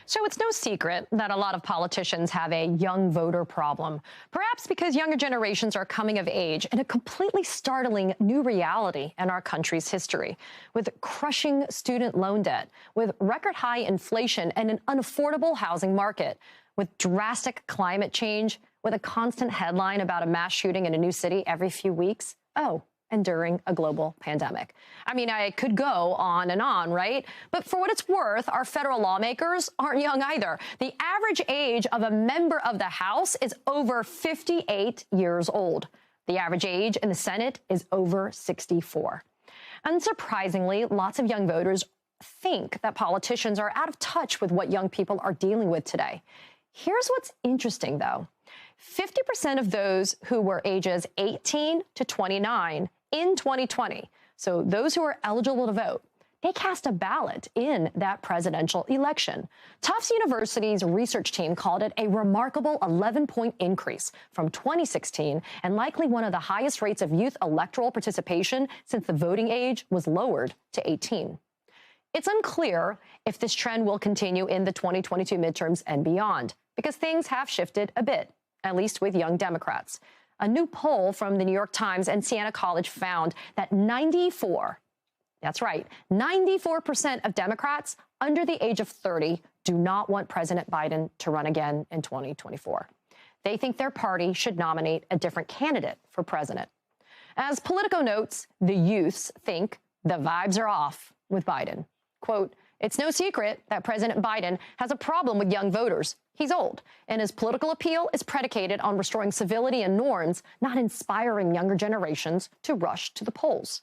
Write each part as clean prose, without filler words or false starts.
So it's no secret that a lot of politicians have a young voter problem, perhaps because younger generations are coming of age in a completely startling new reality in our country's history, with crushing student loan debt, with record high inflation and an unaffordable housing market, with drastic climate change, with a constant headline about a mass shooting in a new city every few weeks. Oh, and during a global pandemic. I mean, I could go on and on, right? But for what it's worth, our federal lawmakers aren't young either. The average age of a member of the House is over 58 years old. The average age in the Senate is over 64. Unsurprisingly, lots of young voters think that politicians are out of touch with what young people are dealing with today. Here's what's interesting, though. 50% of those who were ages 18 to 29 in 2020, so those who are eligible to vote, they cast a ballot in that presidential election. Tufts University's research team called it a remarkable 11-point increase from 2016 and likely one of the highest rates of youth electoral participation since the voting age was lowered to 18. It's unclear if this trend will continue in the 2022 midterms and beyond, because things have shifted a bit, at least with young Democrats. A new poll from the New York Times and Siena College found that 94% of Democrats under the age of 30 do not want President Biden to run again in 2024. They think their party should nominate a different candidate for president. As Politico notes, the youths think the vibes are off with Biden. Quote, "It's no secret that President Biden has a problem with young voters. He's old, and his political appeal is predicated on restoring civility and norms, not inspiring younger generations to rush to the polls."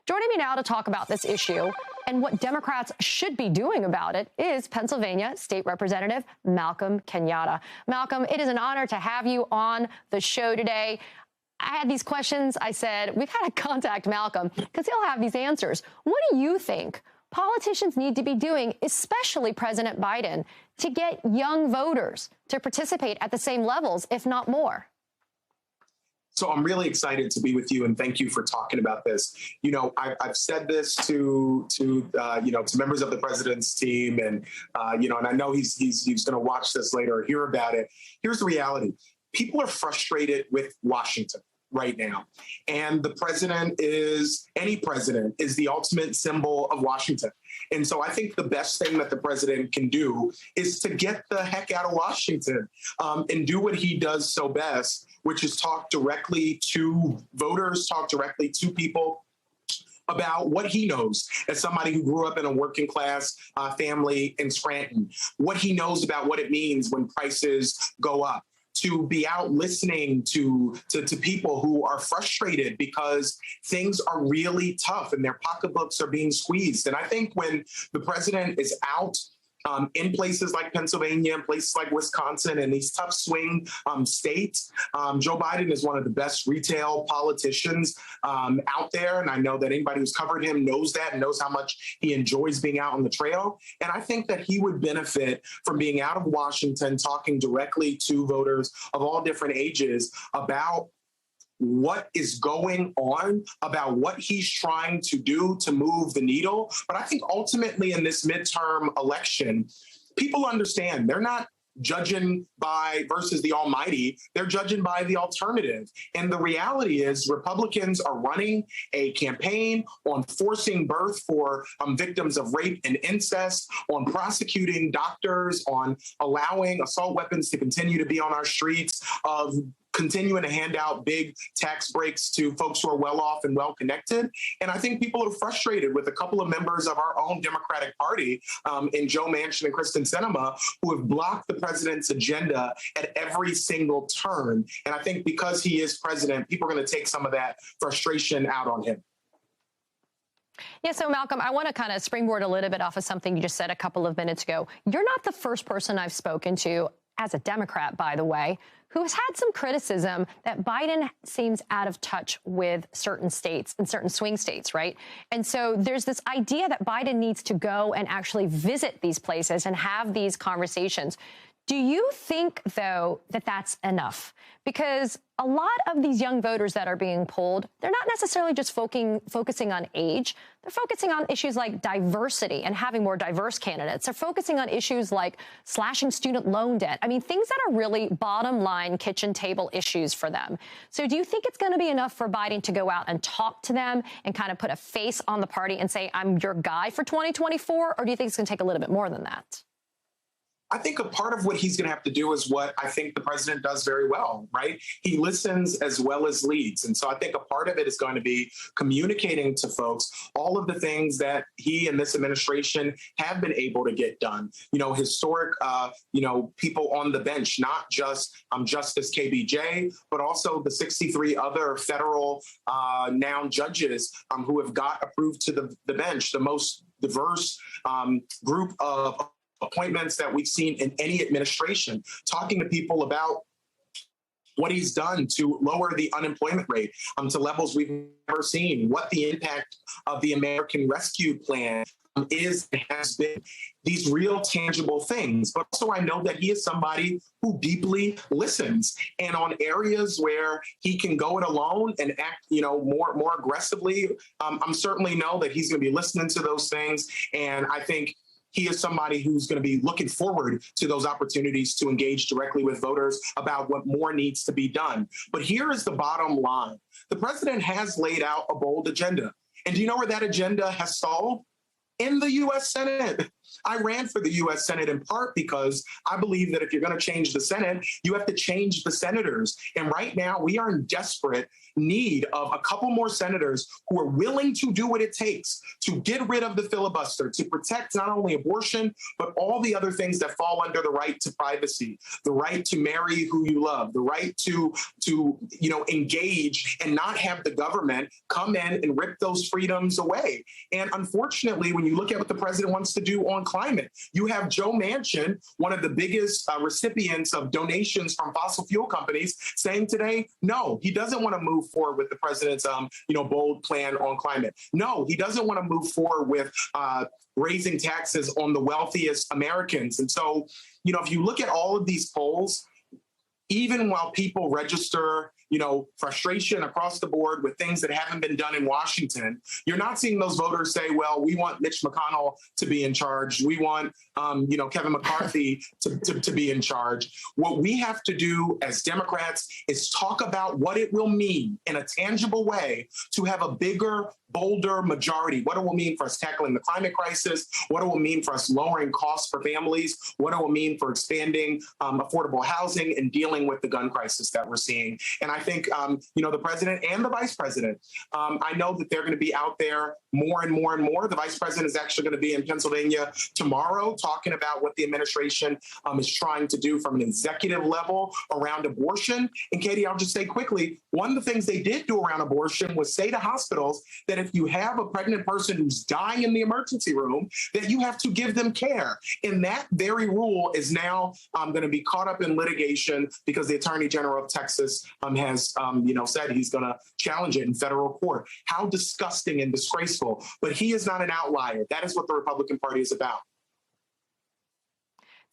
Joining me now to talk about this issue and what Democrats should be doing about it is Pennsylvania State Representative Malcolm Kenyatta. Malcolm, it is an honor to have you on the show today. I had these questions. I said, we've got to contact Malcolm because he'll have these answers. What do you think politicians need to be doing, especially President Biden, to get young voters to participate at the same levels, if not more? So I'm really excited to be with you, and thank you for talking about this. You know, I've said this to members of the president's team, and and I know he's going to watch this later or hear about it. Here's the reality: people are frustrated with Washington right now. And the any president is the ultimate symbol of Washington. And so I think the best thing that the president can do is to get the heck out of Washington and do what he does so best, which is talk directly to voters, talk directly to people about what he knows as somebody who grew up in a working class family in Scranton, what he knows about what it means when prices go up, to be out listening to people who are frustrated because things are really tough and their pocketbooks are being squeezed. And I think when the president is out in places like Pennsylvania and places like Wisconsin and these tough swing states, Joe Biden is one of the best retail politicians out there. And I know that anybody who's covered him knows that and knows how much he enjoys being out on the trail. And I think that he would benefit from being out of Washington, talking directly to voters of all different ages about what is going on, about what he's trying to do to move the needle. But I think ultimately in this midterm election, people understand they're not judging by versus the almighty, they're judging by the alternative. And the reality is Republicans are running a campaign on forcing birth for victims of rape and incest, on prosecuting doctors, on allowing assault weapons to continue to be on our streets, of continuing to hand out big tax breaks to folks who are well off and well connected. And I think people are frustrated with a couple of members of our own Democratic Party in Joe Manchin and Kristen Sinema, who have blocked the president's agenda at every single turn. And I think because he is president, people are going to take some of that frustration out on him. Yeah, so Malcolm, I want to kind of springboard a little bit off of something you just said a couple of minutes ago. You're not the first person I've spoken to, as a Democrat, by the way, who has had some criticism that Biden seems out of touch with certain states and certain swing states, right? And so there's this idea that Biden needs to go and actually visit these places and have these conversations. Do you think, though, that that's enough? Because a lot of these young voters that are being polled, they're not necessarily just focusing on age. They're focusing on issues like diversity and having more diverse candidates. They're focusing on issues like slashing student loan debt. I mean, things that are really bottom line kitchen table issues for them. So do you think it's going to be enough for Biden to go out and talk to them and kind of put a face on the party and say, I'm your guy for 2024? Or do you think it's going to take a little bit more than that? I think a part of what he's going to have to do is what I think the president does very well, right? He listens as well as leads. And so I think a part of it is going to be communicating to folks all of the things that he and this administration have been able to get done. You know, historic, people on the bench, not just Justice KBJ, but also the 63 other federal now judges who have got approved to the bench, the most diverse group of appointments that we've seen in any administration, talking to people about what he's done to lower the unemployment rate to levels we've never seen, what the impact of the American Rescue Plan is and has been, these real tangible things. But also I know that he is somebody who deeply listens, and on areas where he can go it alone and act, more aggressively, I'm certainly know that he's going to be listening to those things. And I think he is somebody who's going to be looking forward to those opportunities to engage directly with voters about what more needs to be done. But here is the bottom line. The president has laid out a bold agenda. And do you know where that agenda has stalled? In the U.S. Senate. I ran for the U.S. Senate in part because I believe that if you're going to change the Senate, you have to change the senators. And right now we are in desperate need of a couple more senators who are willing to do what it takes to get rid of the filibuster, to protect not only abortion, but all the other things that fall under the right to privacy, the right to marry who you love, the right to engage and not have the government come in and rip those freedoms away. And unfortunately, when you look at what the president wants to do on climate, you have Joe Manchin, one of the biggest recipients of donations from fossil fuel companies, saying today, no, he doesn't want to move forward with the president's, bold plan on climate. No, he doesn't want to move forward with raising taxes on the wealthiest Americans. And so, if you look at all of these polls, even while people register, frustration across the board with things that haven't been done in Washington, you're not seeing those voters say, well, we want Mitch McConnell to be in charge. We want, Kevin McCarthy to be in charge. What we have to do as Democrats is talk about what it will mean in a tangible way to have a bigger, bolder majority, what it will mean for us tackling the climate crisis, what it will mean for us lowering costs for families, what it will mean for expanding affordable housing and dealing with the gun crisis that we're seeing. And I think, the president and the vice president, I know that they're going to be out there more and more and more. The vice president is actually going to be in Pennsylvania tomorrow talking about what the administration is trying to do from an executive level around abortion. And Katie, I'll just say quickly, one of the things they did do around abortion was say to hospitals that if you have a pregnant person who's dying in the emergency room, that you have to give them care. And that very rule is now going to be caught up in litigation because the Attorney General of Texas has, said he's going to challenge it in federal court. How disgusting and disgraceful. But he is not an outlier. That is what the Republican Party is about.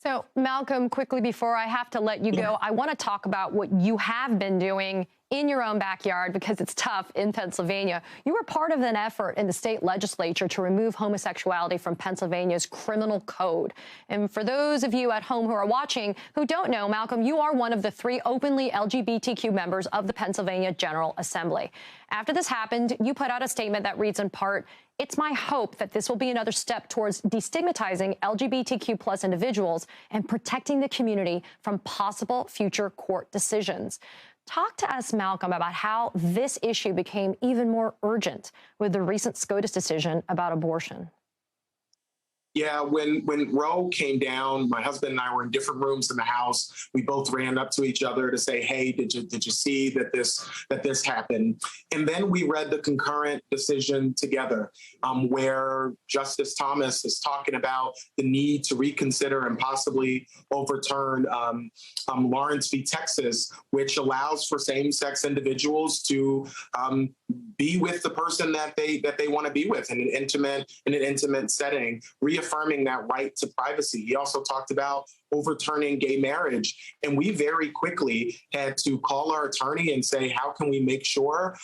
So, Malcolm, quickly before I have to let you go, I want to talk about what you have been doing in your own backyard, because it's tough in Pennsylvania. You were part of an effort in the state legislature to remove homosexuality from Pennsylvania's criminal code. And for those of you at home who are watching who don't know, Malcolm, you are one of the 3 openly LGBTQ members of the Pennsylvania General Assembly. After this happened, you put out a statement that reads in part, "It's my hope that this will be another step towards destigmatizing LGBTQ plus individuals and protecting the community from possible future court decisions." Talk to us, Malcolm, about how this issue became even more urgent with the recent SCOTUS decision about abortion. Yeah, when Roe came down, my husband and I were in different rooms in the house. We both ran up to each other to say, "Hey, did you see that this happened?" And then we read the concurrent decision together, where Justice Thomas is talking about the need to reconsider and possibly overturn Lawrence v. Texas, which allows for same-sex individuals to be with the person that they want to be with in an intimate setting, reaffirming that right to privacy. He also talked about overturning gay marriage. And we very quickly had to call our attorney and say, how can we make sure,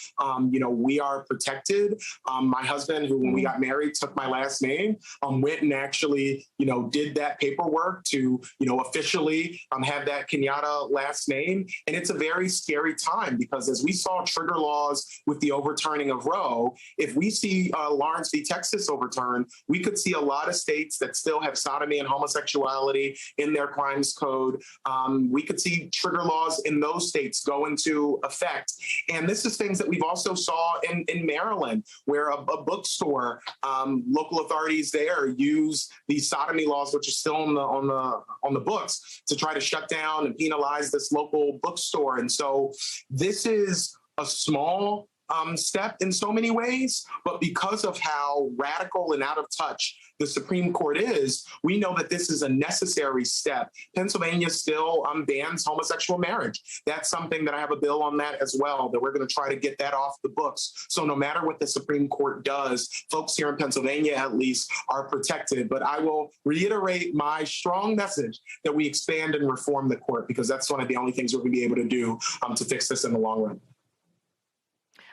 we are protected? My husband, who, when we got married, took my last name, went and actually, did that paperwork to, officially have that Kenyatta last name. And it's a very scary time because as we saw trigger laws with the overturning of Roe, if we see Lawrence v. Texas overturned, we could see a lot of states that still have sodomy and homosexuality in their crimes code. We could see trigger laws in those states go into effect. And this is things that we've also saw in Maryland, where a bookstore, local authorities there use these sodomy laws, which are still on the books, to try to shut down and penalize this local bookstore. And so this is a small step in so many ways, but because of how radical and out of touch the Supreme Court is, we know that this is a necessary step. Pennsylvania still bans homosexual marriage. That's something that I have a bill on that as well, that we're going to try to get that off the books. So no matter what the Supreme Court does, folks here in Pennsylvania at least are protected. But I will reiterate my strong message that we expand and reform the court, because that's one of the only things we're going to be able to do to fix this in the long run.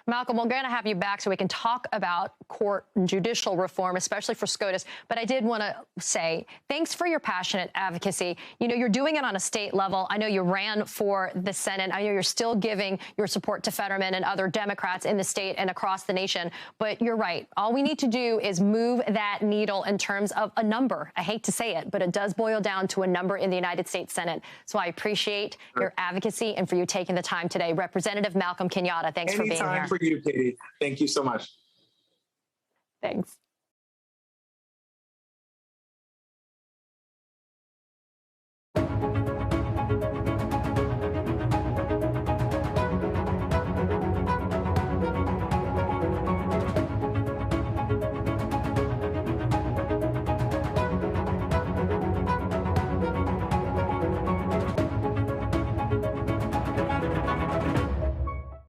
Malcolm, we're going to have you back so we can talk about court and judicial reform, especially for SCOTUS. But I did want to say thanks for your passionate advocacy. You're doing it on a state level. I know you ran for the Senate. I know you're still giving your support to Fetterman and other Democrats in the state and across the nation. But you're right. All we need to do is move that needle in terms of a number. I hate to say it, but it does boil down to a number in the United States Senate. So I appreciate your advocacy and for you taking the time today. Representative Malcolm Kenyatta, thanks for being here. For you, Katie. Thank you so much. Thanks.